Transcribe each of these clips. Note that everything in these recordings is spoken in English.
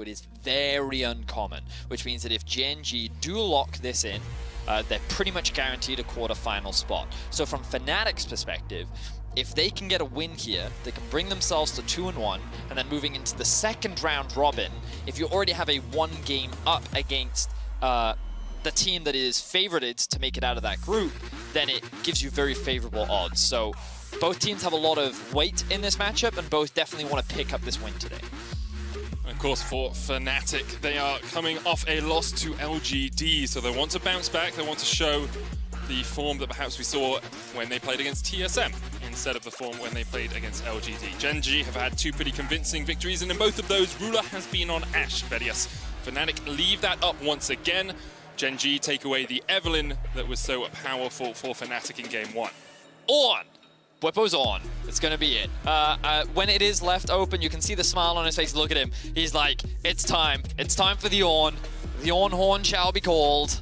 It is very uncommon, which means that if Gen.G do lock this in, they're pretty much guaranteed a quarterfinal spot. So from Fnatic's perspective, if they can get a win here, they can bring themselves to 2-1, and then moving into the second round robin, if you already have a 1 game up against the team that is favorited to make it out of that group, then it gives you very favorable odds. So both teams have a lot of weight in this matchup, and both definitely want to pick up this win today. Of course, for Fnatic, they are coming off a loss to LGD, so they want to bounce back, they want to show the form that perhaps we saw when they played against TSM, instead of the form when they played against LGD. Gen.G have had 2 pretty convincing victories, and in both of those, Ruler has been on Ashe. Vedius. Fnatic leave that up once again. Gen.G take away the Evelyn that was so powerful for Fnatic in Game 1. On! Bwipo's on. It's going to be it. When it is left open, you can see the smile on his face. Look at him. He's like, it's time. It's time for the Ornn. The Ornn horn shall be called.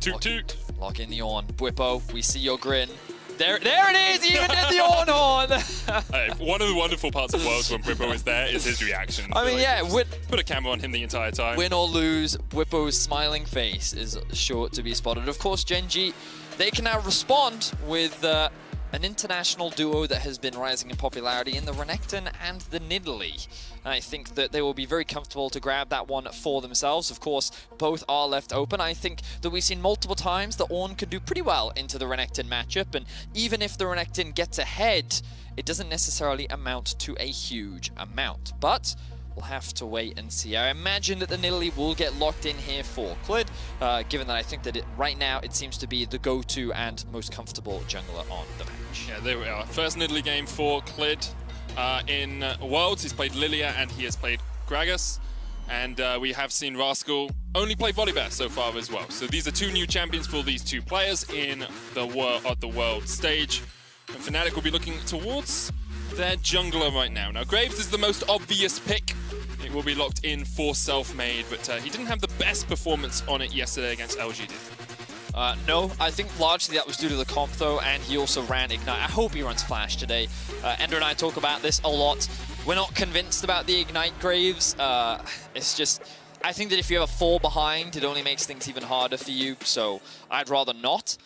Toot toot. Lock in the Ornn. Bwipo, we see your grin. There it is! He even did the Ornn horn! One of the wonderful parts of Worlds when Bwipo is there is his reaction. I mean, yeah. Put a camera on him the entire time. Win or lose, Bwipo's smiling face is sure to be spotted. Of course, Gen.G, they can now respond with an international duo that has been rising in popularity in the Renekton and the Nidalee. I think that they will be very comfortable to grab that one for themselves. Of course, both are left open. I think that we've seen multiple times that Ornn could do pretty well into the Renekton matchup, and even if the Renekton gets ahead, it doesn't necessarily amount to a huge amount. But we'll have to wait and see. I imagine that the Nidalee will get locked in here for Clid, given that I think that right now it seems to be the go-to and most comfortable jungler on the match. Yeah, there we are. First Nidalee game for Clid in Worlds. He's played Lilia and he has played Gragas. And we have seen Rascal only play Volibear so far as well. So these are 2 new champions for these 2 players in the world stage. And Fnatic will be looking towards their jungler right now. Now, Graves is the most obvious pick. It will be locked in for Selfmade, but he didn't have the best performance on it yesterday against LGD. No, I think largely that was due to the comp though, and he also ran Ignite. I hope he runs Flash today. Ender and I talk about this a lot. We're not convinced about the Ignite Graves. It's just, I think that if you have a 4 behind, it only makes things even harder for you, so I'd rather not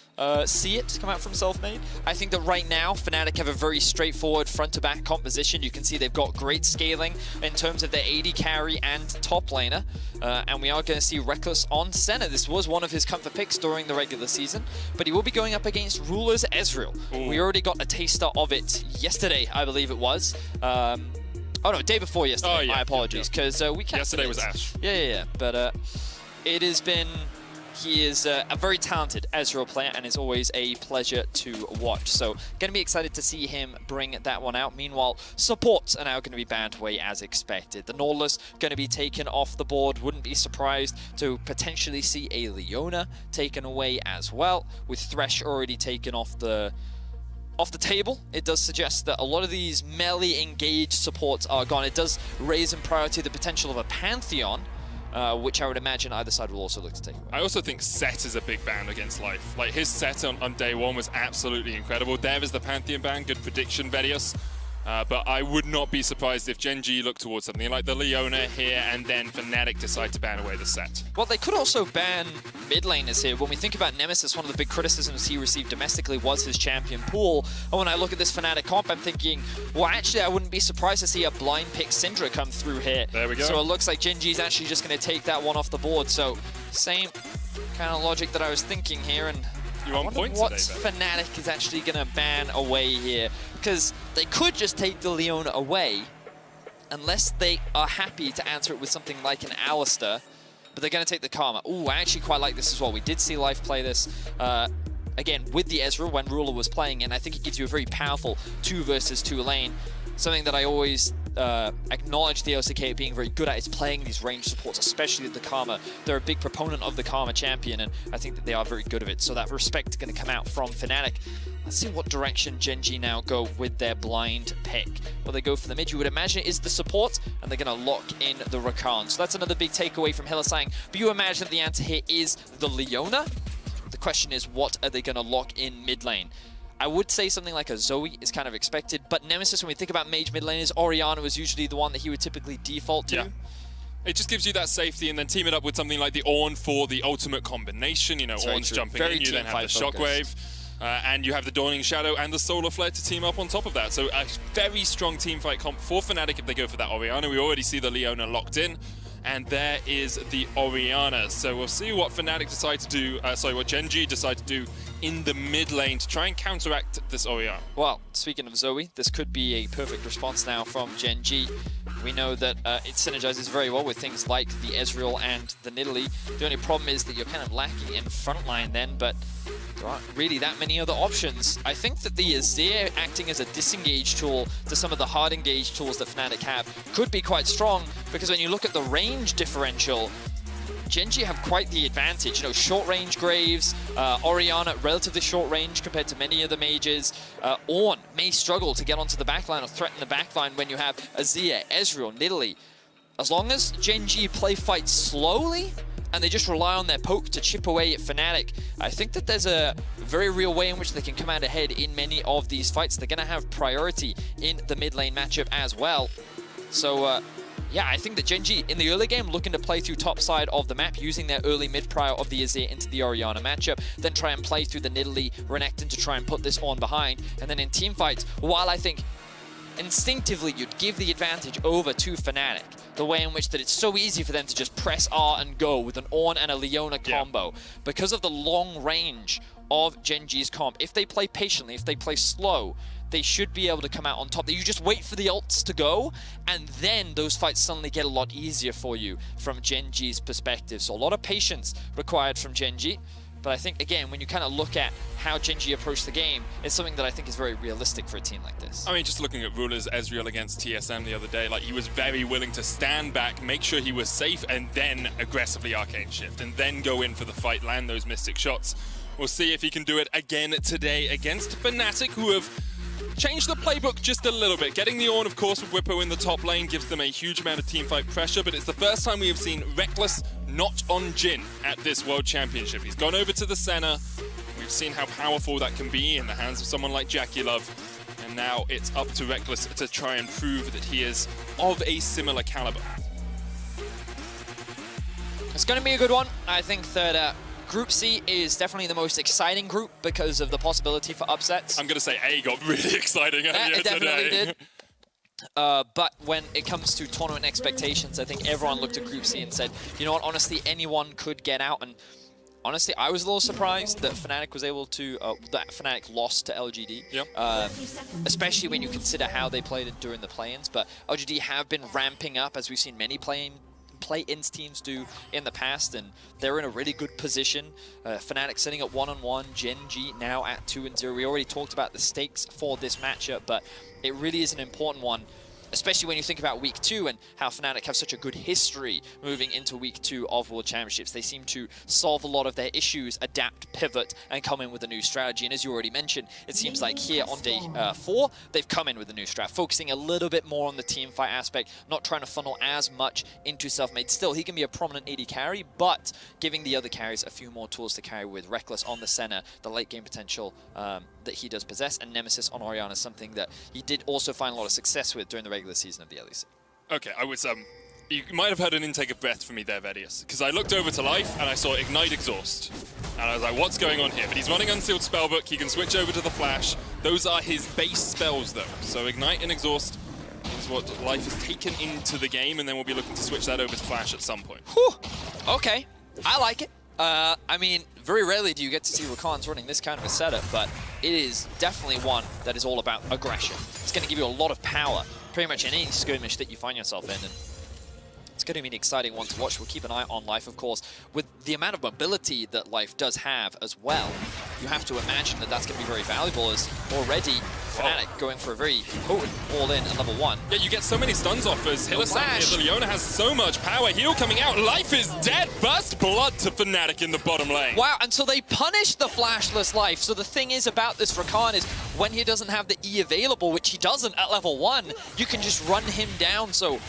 see it come out from Selfmade. I think that right now, Fnatic have a very straightforward front-to-back composition. You can see they've got great scaling in terms of their AD carry and top laner, and we are going to see Reckless on center. This was one of his comfort picks during the regular season, but he will be going up against Ruler's Ezreal. Ooh. We already got a taster of it yesterday, I believe it was. Oh no, day before yesterday. Oh, yeah, my apologies, because we can't. Yesterday was Ashe. Yeah. But it has been. He is a very talented Ezreal player, and it's always a pleasure to watch. So, going to be excited to see him bring that one out. Meanwhile, supports are now going to be banned away as expected. The Nautilus going to be taken off the board. Wouldn't be surprised to potentially see a Leona taken away as well, with Thresh already taken off the table. It does suggest that a lot of these melee engaged supports are gone. It does raise in priority the potential of a Pantheon, which I would imagine either side will also look to take away. I also think Set is a big ban against Life. Like, his Set on day 1 was absolutely incredible. Dev is the Pantheon ban, good prediction, Vedius. But I would not be surprised if Gen.G look towards something like the Leona here and then Fnatic decide to ban away the Set. Well, they could also ban mid laners here. When we think about Nemesis, one of the big criticisms he received domestically was his champion pool. And when I look at this Fnatic comp, I'm thinking, well, actually, I wouldn't be surprised to see a blind pick Syndra come through here. There we go. So it looks like Gen.G's actually just going to take that one off the board. So same kind of logic that I was thinking here. And you're on point what today, Fnatic is actually going to ban away here, because they could just take the Leona away unless they are happy to answer it with something like an Alistar, but they're going to take the Karma. Ooh, I actually quite like this as well. We did see Life play this again with the Ezreal when Ruler was playing, and I think it gives you a very powerful 2 versus 2 lane. Something that I always acknowledge the OCK being very good at is playing these range supports, especially the Karma. They're a big proponent of the Karma champion, and I think that they are very good at it. So that respect is going to come out from Fnatic. Let's see what direction Gen.G now go with their blind pick. Will they go for the mid? You would imagine it is the support, and they're going to lock in the Rakan. So that's another big takeaway from Hylissang. But you imagine that the answer here is the Leona. The question is, what are they going to lock in mid lane? I would say something like a Zoe is kind of expected, but Nemesis, when we think about mage mid laners, Orianna was usually the one that he would typically default to. Yeah. It just gives you that safety, and then team it up with something like the Ornn for the ultimate combination. You know, Ornn's jumping in, you then have the Shockwave, and you have the Dawning Shadow and the Solar Flare to team up on top of that. So a very strong team fight comp for Fnatic if they go for that Orianna. We already see the Leona locked in. And there is the Orianna. So we'll see what Fnatic decide to do, what Gen.G decide to do in the mid lane to try and counteract this Orianna. Well, speaking of Zoe, this could be a perfect response now from Gen.G. We know that it synergizes very well with things like the Ezreal and the Nidalee. The only problem is that you're kind of lacking in frontline then, but there aren't really that many other options. I think that the Azir acting as a disengage tool to some of the hard engage tools that Fnatic have could be quite strong, because when you look at the range differential, Gen.G have quite the advantage. You know, short range Graves, Orianna relatively short range compared to many of the mages. Ornn may struggle to get onto the backline or threaten the backline when you have Azir, Ezreal, Nidalee. As long as Gen.G play fights slowly, and they just rely on their poke to chip away at Fnatic, I think that there's a very real way in which they can come out ahead in many of these fights. They're going to have priority in the mid lane matchup as well. So, yeah, I think that Gen.G in the early game looking to play through top side of the map, using their early mid prior of the Azir into the Orianna matchup, then try and play through the Nidalee, Renekton to try and put this on behind. And then in team fights, while I think instinctively you'd give the advantage over to Fnatic, the way in which that it's so easy for them to just press R and go with an Ornn and a Leona combo. Because of the long range of Gen.G's comp, if they play patiently, if they play slow, they should be able to come out on top. You just wait for the ults to go, and then those fights suddenly get a lot easier for you from Gen.G's perspective. So a lot of patience required from Gen.G. But I think, again, when you kind of look at how Gen.G approach the game, it's something that I think is very realistic for a team like this. I mean, just looking at Ruler's Ezreal against TSM the other day, like, he was very willing to stand back, make sure he was safe, and then aggressively Arcane Shift, and then go in for the fight, land those Mystic shots. We'll see if he can do it again today against Fnatic, who have changed the playbook just a little bit. Getting the Ornn, of course, with Whippo in the top lane gives them a huge amount of teamfight pressure, but it's the first time we have seen Rekkles not on Jhin at this World Championship. He's gone over to the center. We've seen how powerful that can be in the hands of someone like JackeyLove, and now it's up to Rekkles to try and prove that he is of a similar caliber. It's going to be a good one. I think that Group C is definitely the most exciting group because of the possibility for upsets. I'm going to say A got really exciting earlier it definitely today. did. But when it comes to tournament expectations, I think everyone looked at Group C and said, you know what, honestly, anyone could get out. And honestly, I was a little surprised that Fnatic was able to, that Fnatic lost to LGD. Yep. Especially when you consider how they played it during the play-ins. But LGD have been ramping up, as we've seen many play-ins teams do in the past, and they're in a really good position. Fnatic sitting at 1-1, Gen.G now at 2-0. We already talked about the stakes for this matchup, but it really is an important one, especially when you think about Week 2 and how Fnatic have such a good history moving into Week 2 of World Championships. They seem to solve a lot of their issues, adapt, pivot, and come in with a new strategy. And as you already mentioned, it seems like here on day 4, they've come in with a new strat, focusing a little bit more on the team fight aspect, not trying to funnel as much into Selfmade. Still, he can be a prominent AD carry, but giving the other carries a few more tools to carry with Rekkles on the center, the late game potential that he does possess, and Nemesis on Orianna is something that he did also find a lot of success with during the regular season of the LEC. Okay, I was, you might have heard an intake of breath from me there, Vedius, because I looked over to Life and I saw Ignite Exhaust. And I was like, what's going on here? But he's running Unsealed Spellbook, he can switch over to the Flash. Those are his base spells though. So Ignite and Exhaust is what Life has taken into the game, and then we'll be looking to switch that over to Flash at some point. Whew. Okay, I like it. I mean, very rarely do you get to see Rakans running this kind of a setup, but it is definitely one that is all about aggression. It's going to give you a lot of power pretty much in any skirmish that you find yourself in, and it's going to be an exciting one to watch. We'll keep an eye on Life, of course. With the amount of mobility that Life does have as well, you have to imagine that that's going to be very valuable, as already Fnatic going for a very potent all-in at level 1. Yeah, you get so many stuns off as Hylissang. The Leona has so much power. Heal coming out. Life is dead. Burst blood to Fnatic in the bottom lane. Wow, and so they punish the flashless Life. So the thing is about this Rakan is when he doesn't have the E available, which he doesn't at level 1, you can just run him down. So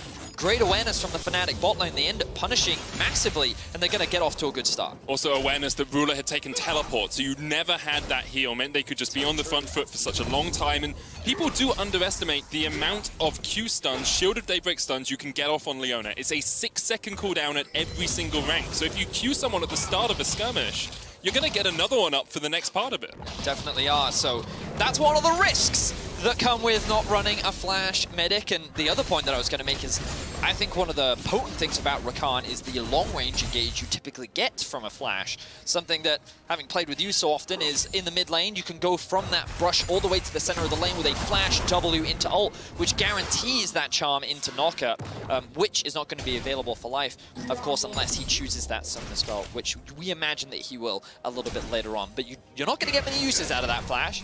great awareness from the Fnatic bot lane. They end up punishing massively, and they're going to get off to a good start. Also awareness that Ruler had taken teleport, so you never had that heal. Meant they could just be on the front foot for such a long time, and people do underestimate the amount of Q stuns, Shield of Daybreak stuns you can get off on Leona. It's a 6-second cooldown at every single rank, so if you Q someone at the start of a skirmish, you're going to get another one up for the next part of it. Definitely are. So that's one of the risks that come with not running a Flash Medic. And the other point that I was going to make is I think one of the potent things about Rakan is the long-range engage you typically get from a Flash. Something that, having played with you so often, is in the mid lane, you can go from that brush all the way to the center of the lane with a Flash W into ult, which guarantees that charm into knockup, which is not going to be available for life, of course, unless he chooses that summoner spell, which we imagine that he will a little bit later on. But you're not going to get many uses out of that Flash,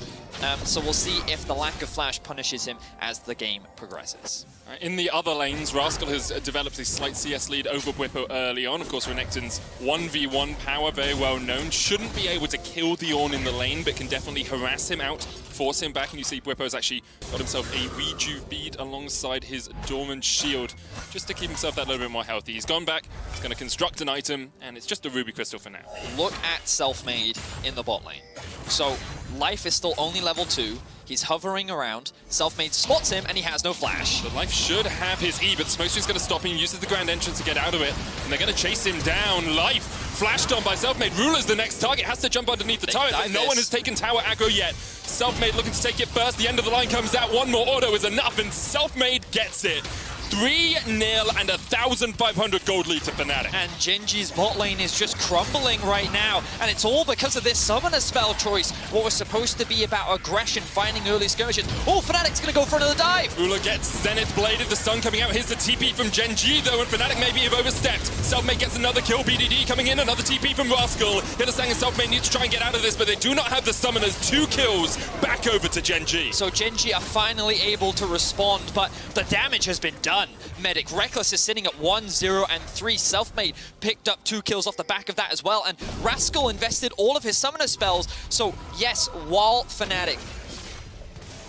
so we'll see if the lack of Flash punishes him as the game progresses. In the other lanes, Rascal has developed a slight CS lead over Bwipo early on. Of course, Renekton's 1v1 power, very well known. Shouldn't be able to kill the Ornn in the lane, but can definitely harass him out, force him back. And you see Bwipo's actually got himself a rejuve bead alongside his dormant shield, just to keep himself that little bit more healthy. He's gone back, he's going to construct an item, and it's just a Ruby Crystal for now. Look at Self-Made in the bot lane. So, Life is still only level 2. He's hovering around. Self-Made spots him, and he has no flash. The Life should have his E, but Smokescreen's going to stop him, uses the Grand Entrance to get out of it, and they're going to chase him down. Life flashed on by Self-Made. Ruler's the next target, has to jump underneath the turret, but no one has taken tower aggro yet. Self-Made looking to take it first. The end of the line comes out. One more auto is enough, and Self-Made gets it. 3-0 and 1,500 gold lead to Fnatic. And Gen.G's bot lane is just crumbling right now, and it's all because of this summoner spell choice. What was supposed to be about aggression, finding early skirmishes. Oh, Fnatic's gonna go for another dive. Ruler gets Zenith bladed, the stun coming out. Here's the TP from Gen.G though, and Fnatic maybe have overstepped. Self-Made gets another kill, BDD coming in, another TP from Rascal. Hylissang and Self-Made need to try and get out of this, but they do not have the summoners. 2 kills, back over to Gen.G. So Gen.G are finally able to respond, but the damage has been done. Medic Reckless is sitting at 1-0 and 3. Self-Made picked up 2 kills off the back of that as well, and Rascal invested all of his summoner spells. So yes, while Fnatic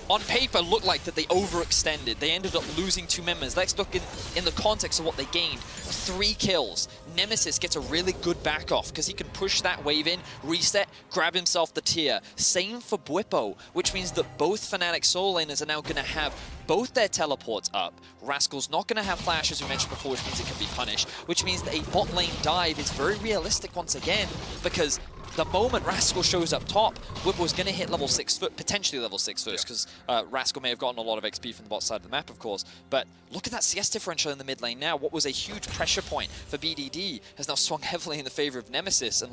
on paper looked like that they overextended, they ended up losing 2 members. Let's look in the context of what they gained. 3 kills. Nemesis gets a really good back off because he can push that wave in, reset, grab himself the tier. Same for Bwipo, which means that both Fnatic solo laners are now going to have both their teleports up. Rascal's not going to have flash, as we mentioned before, which means it can be punished, which means that a bot lane dive is very realistic once again, because the moment Rascal shows up top, Bwipo's going to hit level 6 foot, potentially level 6 first, because Rascal may have gotten a lot of XP from the bot side of the map, of course. But look at that CS differential in the mid lane now. What was a huge pressure point for BDD has now swung heavily in the favor of Nemesis. And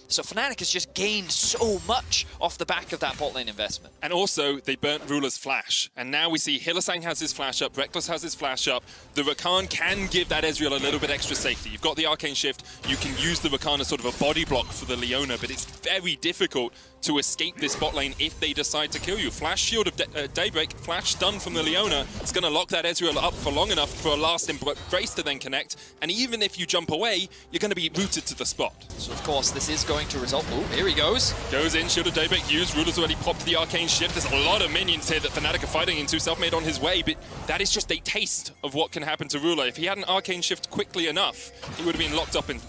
so Fnatic has just gained so much off the back of that bot lane investment. And also, they burnt Ruler's flash. And now we see Hylissang has his flash up, Reckless has his flash up. The Rakan can give that Ezreal a little bit extra safety. You've got the Arcane Shift, you can use the Rakan as sort of a body block for the Leona, but it's very difficult to escape this bot lane if they decide to kill you. Flash Shield of Daybreak, flash stun from the Leona. It's going to lock that Ezreal up for long enough for a last embrace to then connect. And even if you jump away, you're going to be rooted to the spot. So of course, this is going to result... Oh, here he goes. Goes in, Shield of Daybreak used. Ruler's already popped the Arcane Shift. There's a lot of minions here that Fnatic are fighting into. Self-Made on his way, but that is just a taste of what can happen to Ruler. If he had an Arcane Shift quickly enough, he would have been locked up in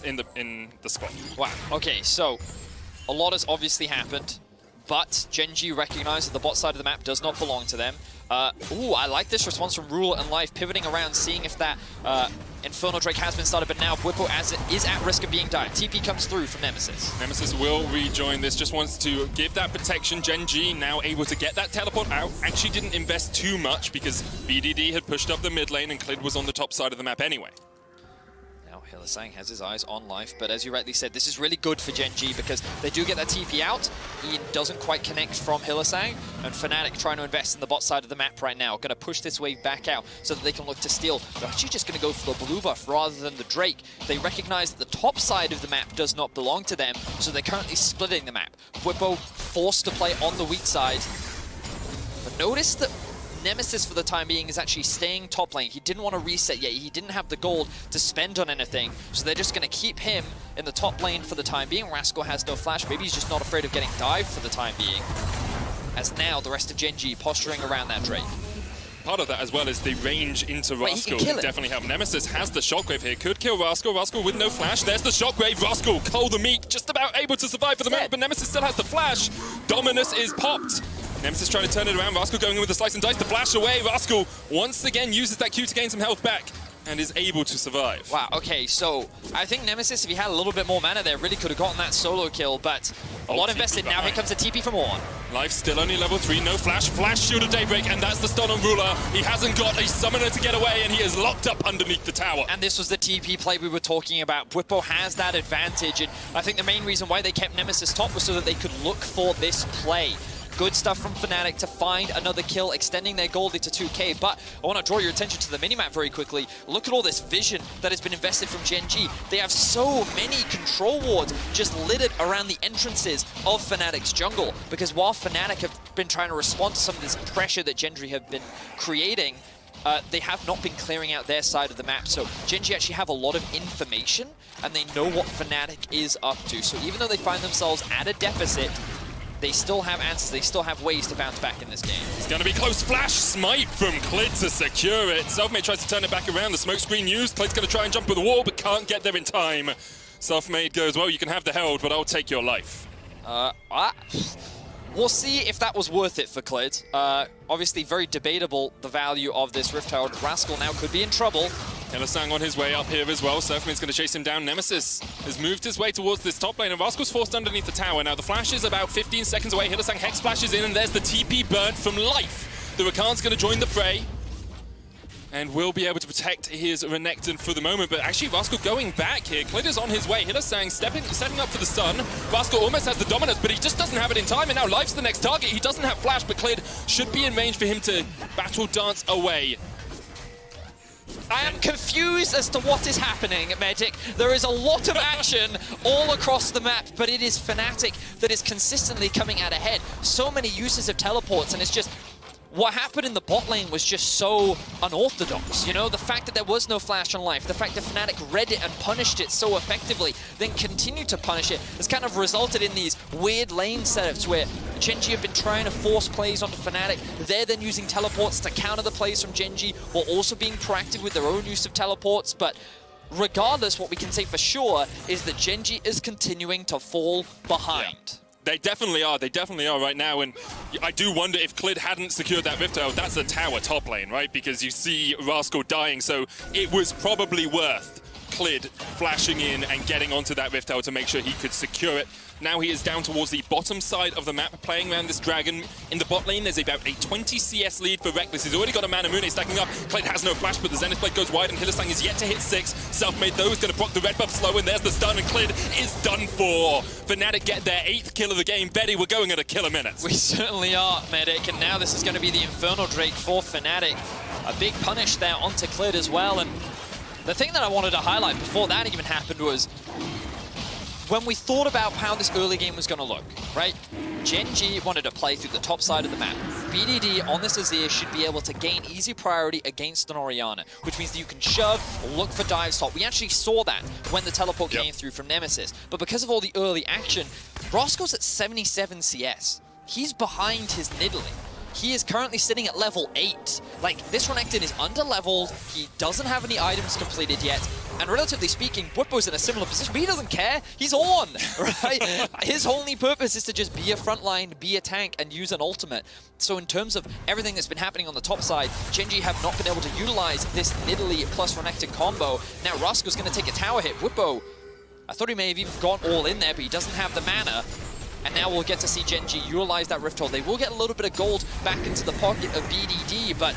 the spot. Wow. Okay, so a lot has obviously happened, but Gen.G recognize that the bot side of the map does not belong to them. Ooh, I like this response from Ruler and Life, pivoting around, seeing if that Infernal Drake has been started, but now Bwipo, as it is at risk of being died. TP comes through from Nemesis. Nemesis will rejoin this, just wants to give that protection. Gen.G now able to get that teleport out. Actually didn't invest too much because BDD had pushed up the mid lane and Clid was on the top side of the map anyway. Hylissang has his eyes on Life, but as you rightly said, this is really good for Gen.G because they do get that TP out. He doesn't quite connect from Hylissang, and Fnatic trying to invest in the bot side of the map right now. Going to push this wave back out so that they can look to steal. They're actually just going to go for the blue buff rather than the Drake. They recognize that the top side of the map does not belong to them, so they're currently splitting the map. Bwipo forced to play on the weak side. But notice that Nemesis, for the time being, is actually staying top lane. He didn't want to reset yet. He didn't have the gold to spend on anything, so they're just going to keep him in the top lane for the time being. Rascal has no flash. Maybe he's just not afraid of getting dived for the time being, as now the rest of Gen.G posturing around that Drake. part of that as well is the range into Rascal kill can it. definitely help. Nemesis has the shockwave here, could kill Rascal. Rascal with no flash. There's the shockwave. Rascal, cold the meat, just about able to survive for the moment, but Nemesis still has the flash. Dominus is popped. Nemesis trying to turn it around. Rascal going in with the slice and dice to flash away. Rascal once again uses that Q to gain some health back and is able to survive. Wow, okay, so I think Nemesis, if he had a little bit more mana there, really could have gotten that solo kill, but a lot invested. Now here comes the TP from Ornn. Life still only level 3, no flash. Flash shield of Daybreak, and that's the stun on Ruler. He hasn't got a summoner to get away, and he is locked up underneath the tower. And this was the TP play we were talking about. Bwipo has that advantage, and I think the main reason why they kept Nemesis top was so that they could look for this play. Good stuff from Fnatic to find another kill, extending their goldie to 2k. But I want to draw your attention to the minimap very quickly. Look at all this vision that has been invested from Gen.G. They have so many control wards just littered around the entrances of Fnatic's jungle. Because while Fnatic have been trying to respond to some of this pressure that Gen.G have been creating, they have not been clearing out their side of the map. So Gen.G actually have a lot of information, and they know what Fnatic is up to. So even though they find themselves at a deficit, they still have answers, they still have ways to bounce back in this game. It's going to be close. Flash smite from Clid to secure it. Selfmade tries to turn it back around. The smoke screen used. Clid's going to try and jump with the wall, but can't get there in time. Selfmade goes, well, you can have the held, but I'll take your life. We'll see if that was worth it for Clid. Obviously, very debatable, the value of this Rift Herald. Rascal now could be in trouble. Hylissang on his way up here as well. Selfmade's going to chase him down. Nemesis has moved his way towards this top lane, and Rascal's forced underneath the tower. Now, the flash is about 15 seconds away. Hylissang Hex flashes in, and there's the TP burnt from Life. The Rakan's going to join the fray and will be able to protect his Renekton for the moment. But actually, Rascal going back here. Clid is on his way. Hylissang setting up for the stun. Rascal almost has the dominance, but he just doesn't have it in time. And now Life's the next target. He doesn't have flash, but Clid should be in range for him to battle dance away. I am confused as to what is happening, Medic. There is a lot of action all across the map, but it is Fnatic that is consistently coming out ahead. So many uses of teleports, and it's just... what happened in the bot lane was just so unorthodox, you know? The fact that there was no flash on Life, the fact that Fnatic read it and punished it so effectively, then continued to punish it, has kind of resulted in these weird lane setups where Gen.G have been trying to force plays onto Fnatic. They're then using teleports to counter the plays from Gen.G, while also being proactive with their own use of teleports. But regardless, what we can say for sure is that Gen.G is continuing to fall behind. Yeah. They definitely are. They definitely are right now. And I do wonder if Clid hadn't secured that Rift Herald, that's the tower top lane, right? Because you see Rascal dying, so it was probably worth Clid flashing in and getting onto that Rift Herald to make sure he could secure it. Now he is down towards the bottom side of the map, playing around this dragon. In the bot lane, there's about a 20 CS lead for Reckless. He's already got a Mana Mune stacking up. Clid has no flash, but the Zenith Blade goes wide, and Hylissang is yet to hit 6. Selfmade, though, is going to proc the red buff slow, and there's the stun, and Clid is done for. Fnatic get their 8th kill of the game. Betty, we're going at a kill a minute. We certainly are, Medic, and now this is going to be the Infernal Drake for Fnatic. A big punish there onto Clid as well, and the thing that I wanted to highlight before that even happened was when we thought about how this early game was going to look, right? Gen.G wanted to play through the top side of the map. BDD on this Azir should be able to gain easy priority against an Orianna, which means that you can shove, look for dive top. We actually saw that when the teleport came through from Nemesis. But because of all the early action, Rascal's at 77 CS. He's behind his Nidalee. He is currently sitting at level 8. Like, this Renekton is under-leveled, he doesn't have any items completed yet, and relatively speaking, Bwipo's in a similar position, but he doesn't care. He's on, right? His only purpose is to just be a frontline, be a tank, and use an ultimate. So in terms of everything that's been happening on the top side, Gen.G have not been able to utilize this Nidalee plus Renekton combo. Now Rascal's going to take a tower hit. Bwipo, I thought he may have even gone all in there, but he doesn't have the mana. And now we'll get to see Gen.G utilize that Rift Herald. They will get a little bit of gold back into the pocket of BDD, but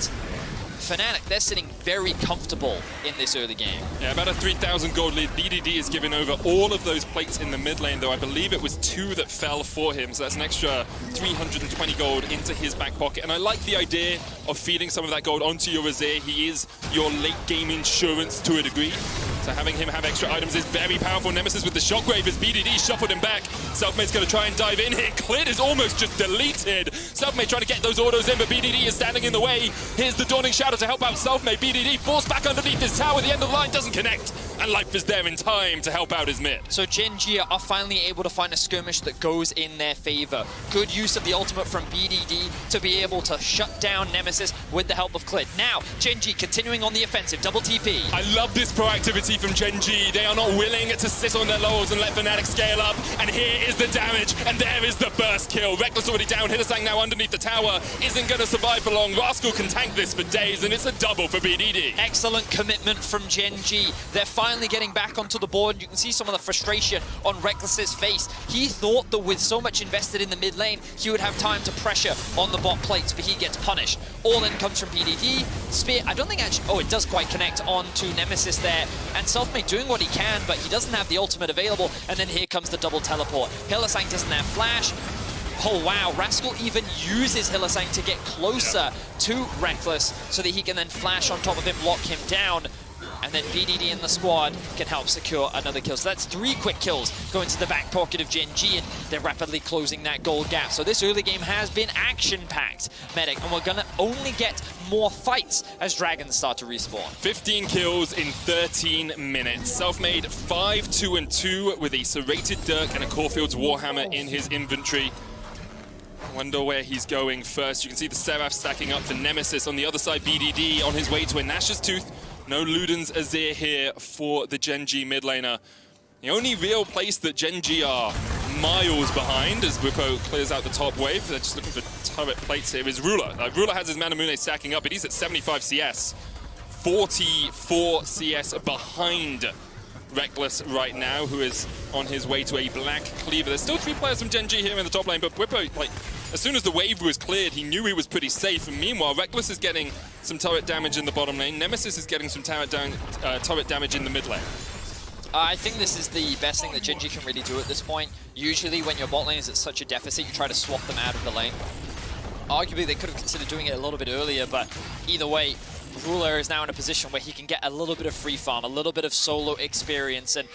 Fnatic, they're sitting very comfortable in this early game. Yeah, about a 3,000 gold lead. BDD is giving over all of those plates in the mid lane, though I believe it was 2 that fell for him, so that's an extra 320 gold into his back pocket. And I like the idea of feeding some of that gold onto your Azir. He is your late game insurance to a degree. So having him have extra items is very powerful. Nemesis with the shockwave as BDD shuffled him back. Selfmade's going to try and dive in here. Clid is almost just deleted. Selfmade trying to get those autos in, but BDD is standing in the way. Here's the Dawning Shadow to help out Selfmade. BDD forced back underneath his tower. The end of the line doesn't connect. and Life is there in time to help out his mid. So Gen.G are finally able to find a skirmish that goes in their favor. Good use of the ultimate from BDD to be able to shut down Nemesis with the help of Clid. Now, Gen.G continuing on the offensive, double TP. I love this proactivity from Gen.G. They are not willing to sit on their laurels and let Fnatic scale up. And here is the damage, and there is the first kill. Reckless already down, Hylissang now underneath the tower. Isn't going to survive for long. Rascal can tank this for days, and it's a double for BDD. Excellent commitment from Gen.G. They're finally getting back onto the board. You can see some of the frustration on Reckless's face. He thought that with so much invested in the mid lane, he would have time to pressure on the bot plates, but he gets punished. All in comes from BDD. Spear, I don't think actually, oh, it does quite connect onto Nemesis there. And Selfmade doing what he can, but he doesn't have the ultimate available. And then here comes the double teleport. Hylissang doesn't have flash. Oh wow, Rascal even uses Hylissang to get closer to Reckless so that he can then flash on top of him, lock him down. And then BDD in the squad can help secure another kill. So that's 3 quick kills going to the back pocket of Gen.G, and they're rapidly closing that gold gap. So this early game has been action-packed, Medic, and we're gonna only get more fights as dragons start to respawn. 15 kills in 13 minutes. Selfmade 5-2-2 with a serrated Dirk and a Caulfield's Warhammer in his inventory. I wonder where he's going first. You can see the Seraph stacking up for Nemesis. On the other side, BDD on his way to a Nash's Tooth. No Luden's Azir here for the Gen.G mid laner. The only real place that Gen.G are miles behind as Whippo clears out the top wave. They're just looking for turret plates here is Ruler. Ruler has his Manamune stacking up, but he's at 75 CS. 44 CS behind Reckless right now, who is on his way to a black cleaver. There's still 3 players from Gen.G here in the top lane, but Whippo, like, as soon as the wave was cleared, he knew he was pretty safe. And meanwhile, Reckless is getting some turret damage in the bottom lane. Nemesis is getting some turret damage in the mid lane. I think this is the best thing that Gen.G can really do at this point. Usually when your bot lane is at such a deficit, you try to swap them out of the lane. Arguably, they could have considered doing it a little bit earlier, but either way, Ruler is now in a position where he can get a little bit of free farm, a little bit of solo experience, and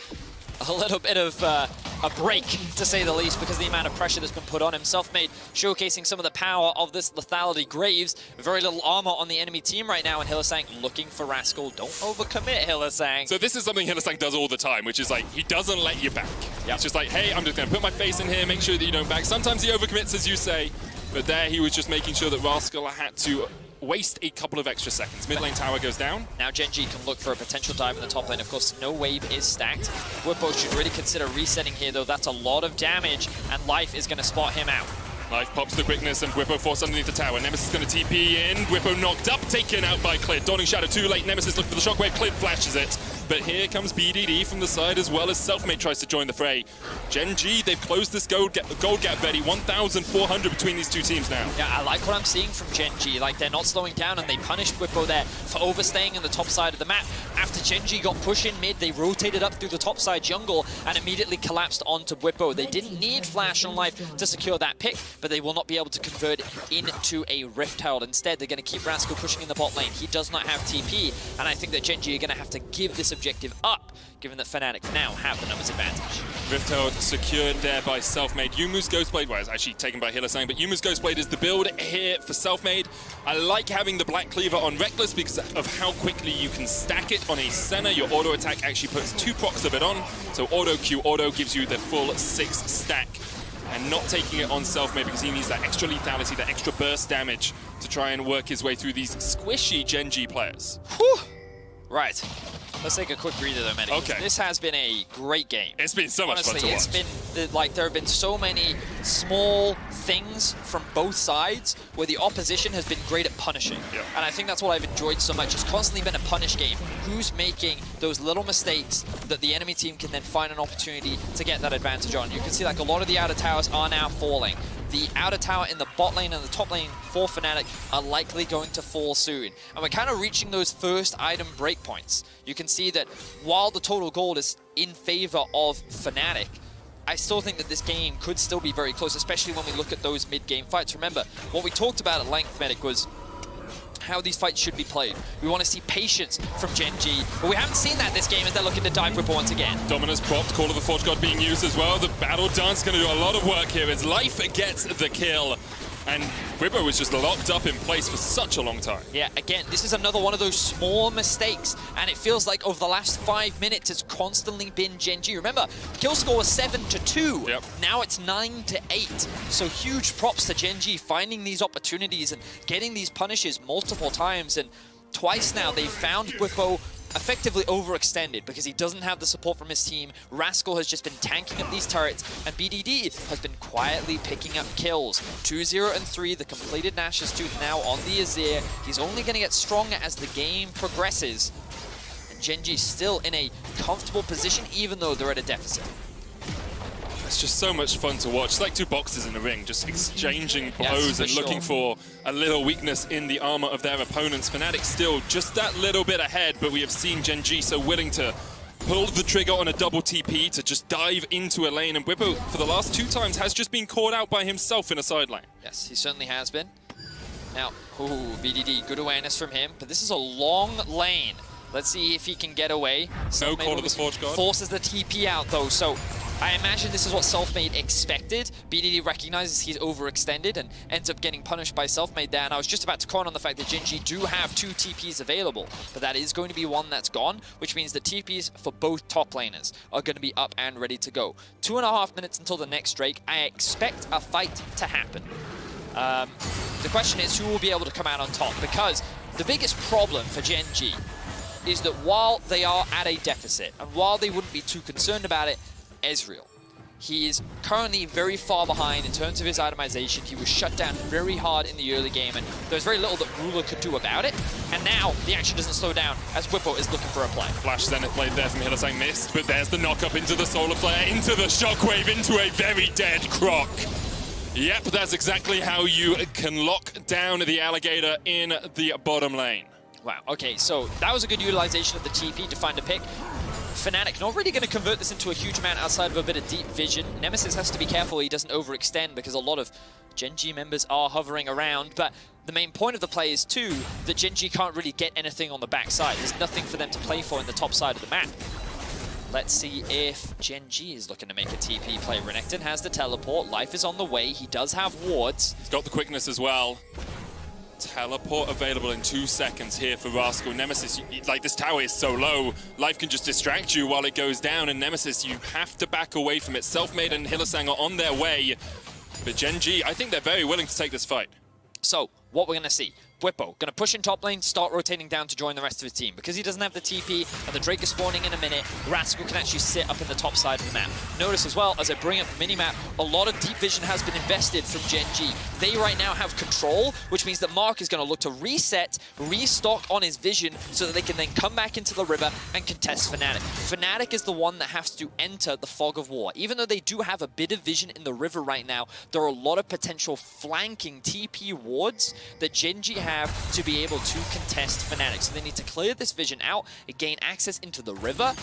a little bit of a break, to say the least, because of the amount of pressure that's been put on him. Selfmade showcasing some of the power of this lethality. Graves, very little armor on the enemy team right now, and Hylissang looking for Rascal. Don't overcommit, Hylissang. So this is something Hylissang does all the time, which is like, he doesn't let you back. Yep. It's just like, hey, I'm just going to put my face in here, make sure that you don't back. Sometimes he overcommits, as you say, but there he was just making sure that Rascal had to waste a couple of extra seconds. Mid lane tower goes down. Now Gen.G can look for a potential dive in the top lane. Of course, no wave is stacked. Whippo should really consider resetting here, though. That's a lot of damage, and Life is going to spot him out. Life pops the quickness, and Whippo forced underneath the tower. Nemesis is going to TP in. Whippo knocked up, taken out by Clid. Dawning Shadow too late. Nemesis looking for the shockwave. Clid flashes it. But here comes BDD from the side, as well as Selfmade tries to join the fray. Gen.G, they've closed this gold gap very 1,400 between these two teams now. Yeah, I like what I'm seeing from Gen.G. Like, they're not slowing down, and they punished Whippo there for overstaying in the top side of the map. After Gen.G got pushed in mid, they rotated up through the top side jungle and immediately collapsed onto Whippo. They didn't need Flash on Life to secure that pick, but they will not be able to convert into a Rift Herald. Instead, they're going to keep Rascal pushing in the bot lane. He does not have TP, and I think that Gen.G are going to have to give this objective up, given that Fnatic now have the numbers advantage. Rift Herald secured there by Selfmade. Yumu's Ghostblade, well, it's actually taken by Hylissang, but Yumu's Ghostblade is the build here for Selfmade. I like having the Black Cleaver on Reckless because of how quickly you can stack it on a Senna. Your auto attack actually puts 2 procs of it on, so auto Q auto gives you the full 6 stack. And not taking it on Selfmade because he needs that extra lethality, that extra burst damage to try and work his way through these squishy Gen.G players. Whew. Right. Let's take a quick breather though, Medic. Okay. This has been a great game. It's been so much fun to watch. It's been, like, there have been so many small things from both sides where the opposition has been great at punishing. Yep. And I think that's what I've enjoyed so much. It's constantly been a punish game. Who's making those little mistakes that the enemy team can then find an opportunity to get that advantage on? You can see, like, a lot of the outer towers are now falling. The outer tower in the bot lane and the top lane for Fnatic are likely going to fall soon. And we're kind of reaching those first item breakpoints. You can see that while the total gold is in favor of Fnatic, I still think that this game could still be very close, especially when we look at those mid-game fights. Remember, what we talked about at length, Medic, was how these fights should be played. We want to see patience from Gen.G, but we haven't seen that this game as they're looking to dive Whippo once again. Dominus propped, Call of the Forge God being used as well. The battle dance going to do a lot of work here as Life gets the kill. And Gribbo was just locked up in place for such a long time. Yeah, again, this is another one of those small mistakes, and it feels like over the last 5 minutes, it's constantly been Gen.G. Remember, kill score was 7-2. Yep. Now it's 9-8. So huge props to Gen.G finding these opportunities and getting these punishes multiple times. And twice now, they've found Gribbo effectively overextended because he doesn't have the support from his team. Rascal has just been tanking up these turrets, and BDD has been quietly picking up kills. 2-0 and 3, the completed Nash's Tooth now on the Azir. He's only going to get stronger as the game progresses. And Gen.G still in a comfortable position, even though they're at a deficit. It's just so much fun to watch. It's like two boxers in the ring, just exchanging blows and looking for a little weakness in the armor of their opponents. Fnatic still just that little bit ahead, but we have seen Gen.G so willing to pull the trigger on a double TP to just dive into a lane. And Bwipo, for the last 2 times, has just been caught out by himself in a side lane. Yes, he certainly has been. Now, BDD, good awareness from him, but this is a long lane. Let's see if he can get away. No call to the Forge Guard. Forces the TP out, though, so I imagine this is what Selfmade expected. BDD recognizes he's overextended and ends up getting punished by Selfmade there. And I was just about to comment on the fact that Gen.G do have 2 TPs available, but that is going to be one that's gone, which means the TPs for both top laners are going to be up and ready to go. 2.5 minutes until the next Drake. I expect a fight to happen. The question is who will be able to come out on top, because the biggest problem for Gen.G is that while they are at a deficit, and while they wouldn't be too concerned about it, Ezreal. He is currently very far behind in terms of his itemization. He was shut down very hard in the early game, and there's very little that Ruler could do about it. And now the action doesn't slow down as Bwipo is looking for a play. Flash Zenith blade there from Hylissang missed, but there's the knock up into the Solar Flare, into the Shockwave, into a very dead Croc. Yep, that's exactly how you can lock down the Alligator in the bottom lane. Wow, okay, so that was a good utilization of the TP to find a pick. Fnatic not really going to convert this into a huge amount outside of a bit of deep vision. Nemesis has to be careful he doesn't overextend because a lot of Gen.G members are hovering around, but the main point of the play is too that Gen.G can't really get anything on the backside. There's nothing for them to play for in the top side of the map. Let's see if Gen.G is looking to make a TP play. Renekton has the teleport, Life is on the way, he does have wards. He's got the quickness as well. Teleport available in 2 seconds here for Rascal. Nemesis, like this tower is so low, Life can just distract you while it goes down, and Nemesis, you have to back away from it. Selfmade and Hylissang are on their way, but Gen.G, I think they're very willing to take this fight. So, what we're going to see, Bwipo going to push in top lane, start rotating down to join the rest of his team. Because he doesn't have the TP and the Drake is spawning in a minute, Rascal can actually sit up in the top side of the map. Notice as well, as I bring up the minimap, a lot of deep vision has been invested from Gen.G. They right now have control, which means that Mark is going to look to reset, restock on his vision so that they can then come back into the river and contest Fnatic. Fnatic is the one that has to enter the fog of war. Even though they do have a bit of vision in the river right now, there are a lot of potential flanking TP wards that Gen.G have to be able to contest Fnatic. So they need to clear this vision out, gain access into the river,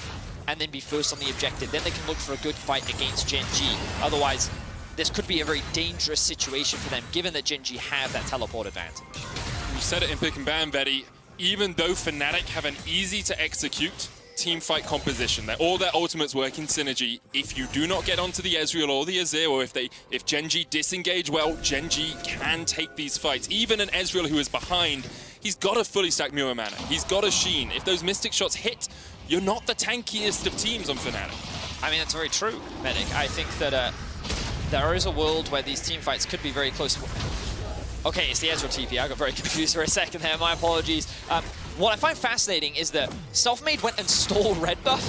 and then be first on the objective. Then they can look for a good fight against Gen.G. Otherwise, this could be a very dangerous situation for them, given that Gen.G have that teleport advantage. You said it in Pick and Ban, Vetty. Even though Fnatic have an easy to execute team fight composition, that all their ultimates work in synergy, if you do not get onto the Ezreal or the Azir, or if Gen.G disengage well, Gen.G can take these fights. Even an Ezreal who is behind, he's got a fully stacked Mirror Mana, he's got a Sheen. If those Mystic shots hit, you're not the tankiest of teams on Fnatic. I mean, that's very true, Medic. I think that there is a world where these team fights could be very close. Okay, it's the Ezreal TP. I got very confused for a second there. My apologies. What I find fascinating is that Selfmade went and stole red buff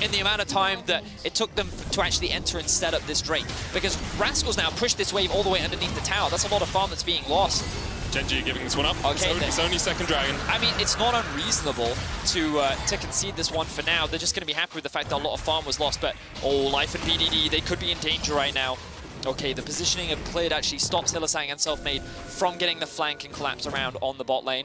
in the amount of time that it took them to actually enter and set up this Drake. Because Rascal's now pushed this wave all the way underneath the tower. That's a lot of farm that's being lost. Gen.G giving this one up. Okay, it's only second dragon. I mean, it's not unreasonable to concede this one for now. They're just going to be happy with the fact that a lot of farm was lost. But, oh, Life and BDD, they could be in danger right now. Okay, the positioning of Clid actually stops Hylissang and Selfmade from getting the flank and collapse around on the bot lane.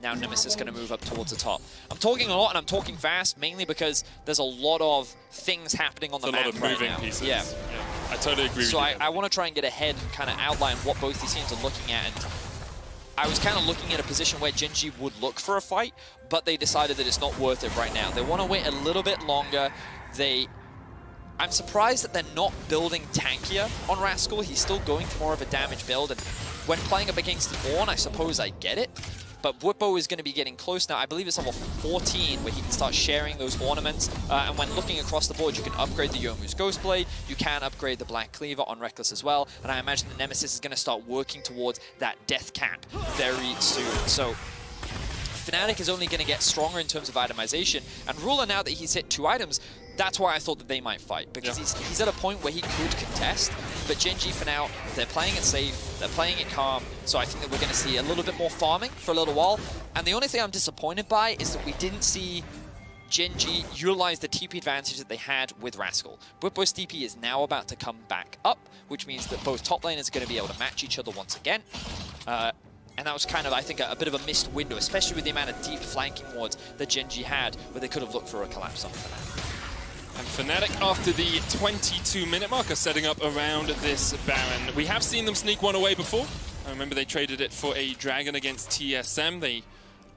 Now Nemesis is going to move up towards the top. I'm talking a lot and I'm talking fast, mainly because there's a lot of things happening on the map right now. A lot of moving pieces. Yeah. I totally agree with you. So I want to try and get ahead and kind of outline what both these teams are looking at. And I was kind of looking at a position where Gen.G would look for a fight, but they decided that it's not worth it right now. They want to wait a little bit longer. They I'm surprised that they're not building tankier on Rascal. He's still going for more of a damage build, and when playing up against Ornn, I suppose I get it. But Whippo is going to be getting close now. I believe it's level 14 where he can start sharing those ornaments. And when looking across the board, you can upgrade the Youmuu's Ghostblade. You can upgrade the Black Cleaver on Reckless as well. And I imagine the Nemesis is going to start working towards that death cap very soon. So Fnatic is only going to get stronger in terms of itemization. And Ruler, now that he's hit 2 items, that's why I thought that they might fight, because he's at a point where he could contest. But Gen.G for now, they're playing it safe, they're playing it calm, so I think that we're going to see a little bit more farming for a little while. And the only thing I'm disappointed by is that we didn't see Gen.G utilize the TP advantage that they had with Rascal. Whippo's TP is now about to come back up, which means that both top laners are going to be able to match each other once again. And that was kind of, I think, a bit of a missed window, especially with the amount of deep flanking wards that Gen.G had, where they could have looked for a collapse on Fnatic. And Fnatic, after the 22-minute mark, are setting up around this Baron. We have seen them sneak one away before. I remember they traded it for a Dragon against TSM. They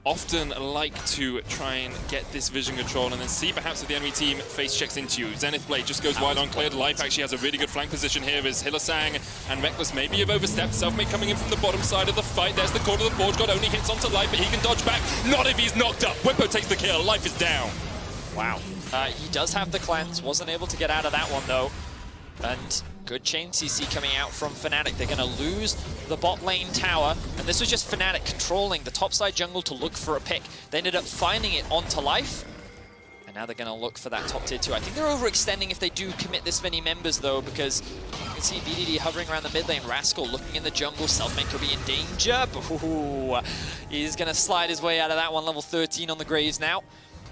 often like to try and get this vision control and then see perhaps if the enemy team face checks into you. Zenith Blade just goes wide on cleared. Life actually has a really good flank position here as Hylissang and Reckless maybe have overstepped. Selfmade coming in from the bottom side of the fight. There's the core of the Forge God, only hits onto Life, but he can dodge back. Not if he's knocked up. Whippo takes the kill. Life is down. Wow. He does have the cleanse, wasn't able to get out of that one though. And good chain CC coming out from Fnatic. They're going to lose the bot lane tower, and this was just Fnatic controlling the topside jungle to look for a pick. They ended up finding it onto Life, and now they're going to look for that top tier 2. I think they're overextending if they do commit this many members though, because you can see VDD hovering around the mid lane, Rascal looking in the jungle, Selfmade could be in danger, but he's going to slide his way out of that one, level 13 on the Graves now.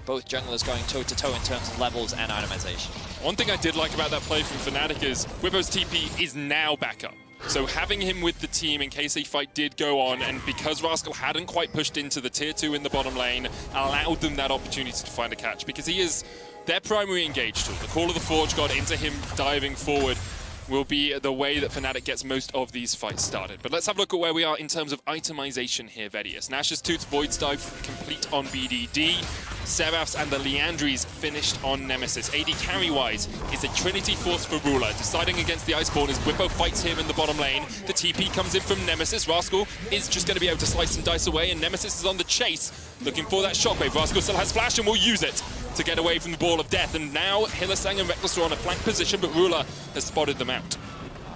Both junglers going toe-to-toe in terms of levels and itemization. One thing I did like about that play from Fnatic is Whippo's TP is now back up. So having him with the team in case a fight did go on, and because Rascal hadn't quite pushed into the tier 2 in the bottom lane, allowed them that opportunity to find a catch, because he is their primary engage tool. The call of the Forge God into him diving forward will be the way that Fnatic gets most of these fights started. But let's have a look at where we are in terms of itemization here, Vedius. Nash's Tooth Void Dive complete on BDD. Seraphs and the Liandry's finished on Nemesis. AD carry-wise is a Trinity Force for Ruler. Deciding against the Iceborne as Whippo fights him in the bottom lane. The TP comes in from Nemesis. Rascal is just going to be able to slice and dice away, and Nemesis is on the chase, looking for that shockwave. Rascal still has flash and will use it to get away from the Ball of Death. And now Hylissang and Reckless are on a flank position, but Ruler has spotted them out.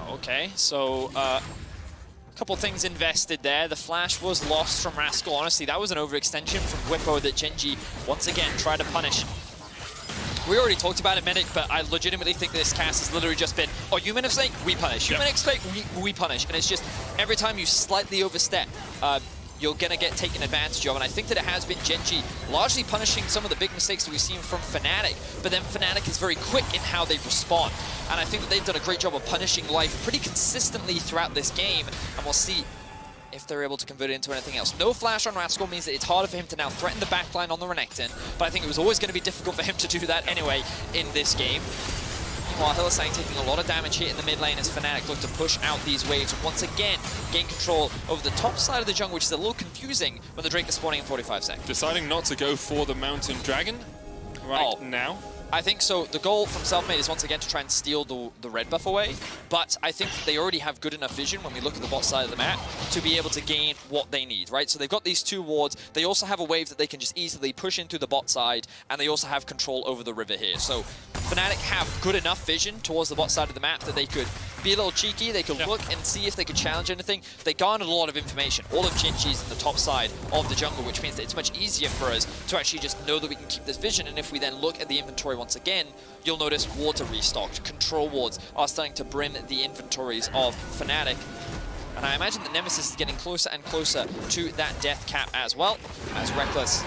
Okay, so couple things invested there. The flash was lost from Rascal. Honestly, that was an overextension from Whippo that Gen.G once again tried to punish. We already talked about it, Medic, but I legitimately think this cast has literally just been, oh, you Minute Snake, we punish. You Minute Snake, we punish. And it's just, every time you slightly overstep, you're going to get taken advantage of. And I think that it has been Gen.G largely punishing some of the big mistakes that we've seen from Fnatic, but then Fnatic is very quick in how they respond. And I think that they've done a great job of punishing Life pretty consistently throughout this game, and we'll see if they're able to convert it into anything else. No flash on Rascal means that it's harder for him to now threaten the backline on the Renekton, but I think it was always going to be difficult for him to do that anyway in this game. Meanwhile, Hylissang taking a lot of damage here in the mid lane as Fnatic look to push out these waves and once again gain control over the top side of the jungle, which is a little confusing when the Drake is spawning in 45 seconds. Deciding not to go for the Mountain Dragon right now. I think so. The goal from Selfmade is once again to try and steal the red buff away, but I think they already have good enough vision when we look at the bot side of the map to be able to gain what they need, right? So they've got these 2 wards. They also have a wave that they can just easily push in through the bot side, and they also have control over the river here. So Fnatic have good enough vision towards the bot side of the map that they could be a little cheeky. They could look and see if they could challenge anything. They garnered a lot of information. All of Gen.G's in the top side of the jungle, which means that it's much easier for us to actually just know that we can keep this vision. And if we then look at the inventory once again, you'll notice wards are restocked. Control wards are starting to brim the inventories of Fnatic. And I imagine that Nemesis is getting closer and closer to that death cap as well, as Reckless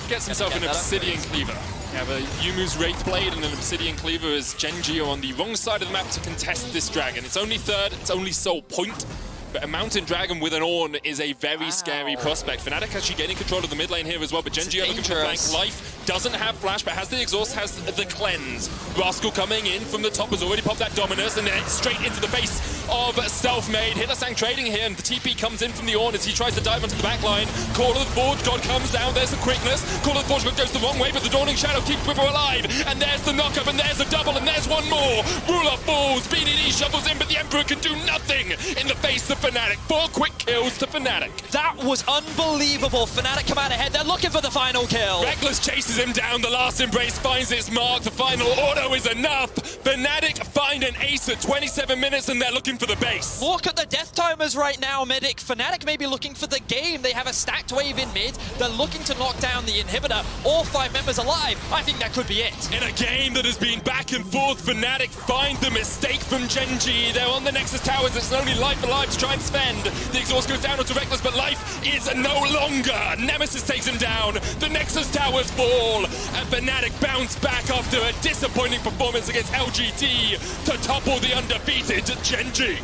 gets himself an Obsidian Cleaver. We have a Youmuu's Wraith Blade and an Obsidian Cleaver as Gen.G are on the wrong side of the map to contest this dragon. It's only third, it's only sole point But a Mountain Dragon with an Ornn is a very scary prospect. Fnatic actually gaining control of the mid lane here as well, but Gen.G are looking for flank. Life doesn't have flash, but has the exhaust, has the cleanse. Rascal coming in from the top has already popped that Dominus, and then straight into the face of Selfmade. Hitlersang trading here, and the TP comes in from the Ornn as he tries to dive onto the back line. Call of the Forge God comes down, there's the quickness. Call of the Forge God goes the wrong way, but the Dawning Shadow keeps Quiver alive. And there's the knock-up, and there's a double, and there's one more. Ruler falls, BDD shovels in, but the Emperor can do nothing in the face of Fnatic. 4 quick kills to Fnatic. That was unbelievable. Fnatic come out ahead. They're looking for the final kill. Reckless chases him down. The last embrace finds its mark. The final auto is enough. Fnatic find an ace at 27 minutes, and they're looking for the base. Look at the death timers right now, Medic. Fnatic may be looking for the game. They have a stacked wave in mid. They're looking to knock down the inhibitor. All 5 members alive. I think that could be it. In a game that has been back and forth, Fnatic find the mistake from Gen.G. They're on the Nexus towers. It's only Life alive to try and spend. The exhaust goes down onto Reckless, but Life is no longer. Nemesis takes him down. The Nexus towers fall. And Fnatic bounce back after a disappointing performance against LGD to topple the undefeated Gen.G.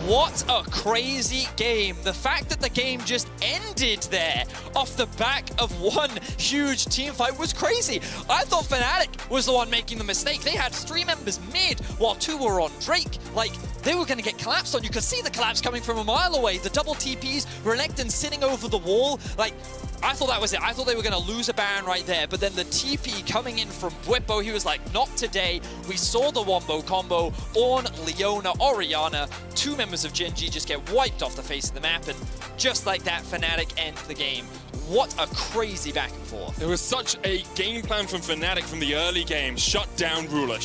What a crazy game. The fact that the game just ended there off the back of one huge team fight was crazy. I thought Fnatic was the one making the mistake. They had 3 members mid while 2 were on Drake. Like, they were going to get collapsed on. You could see the collapse coming from a mile away. The double TPs, Renekton sitting over the wall. Like, I thought that was it. I thought they were going to lose a Baron right there. But then the TP coming in from Bwipo, he was like, not today. We saw the Wombo combo. Ornn, Leona, Orianna. 2 members of Gen.G just get wiped off the face of the map. And just like that, Fnatic end the game. What a crazy back and forth. There was such a game plan from Fnatic from the early game. Shut down Ruler,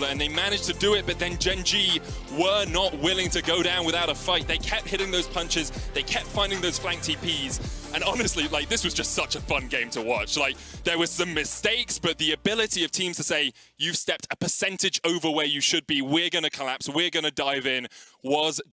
and they managed to do it, but then Gen.G were not willing to go down without a fight. They kept hitting those punches, they kept finding those flank TPs, and honestly, like, this was just such a fun game to watch. Like, there was some mistakes, but the ability of teams to say, you've stepped a percentage over where you should be, we're gonna collapse, we're gonna dive in, was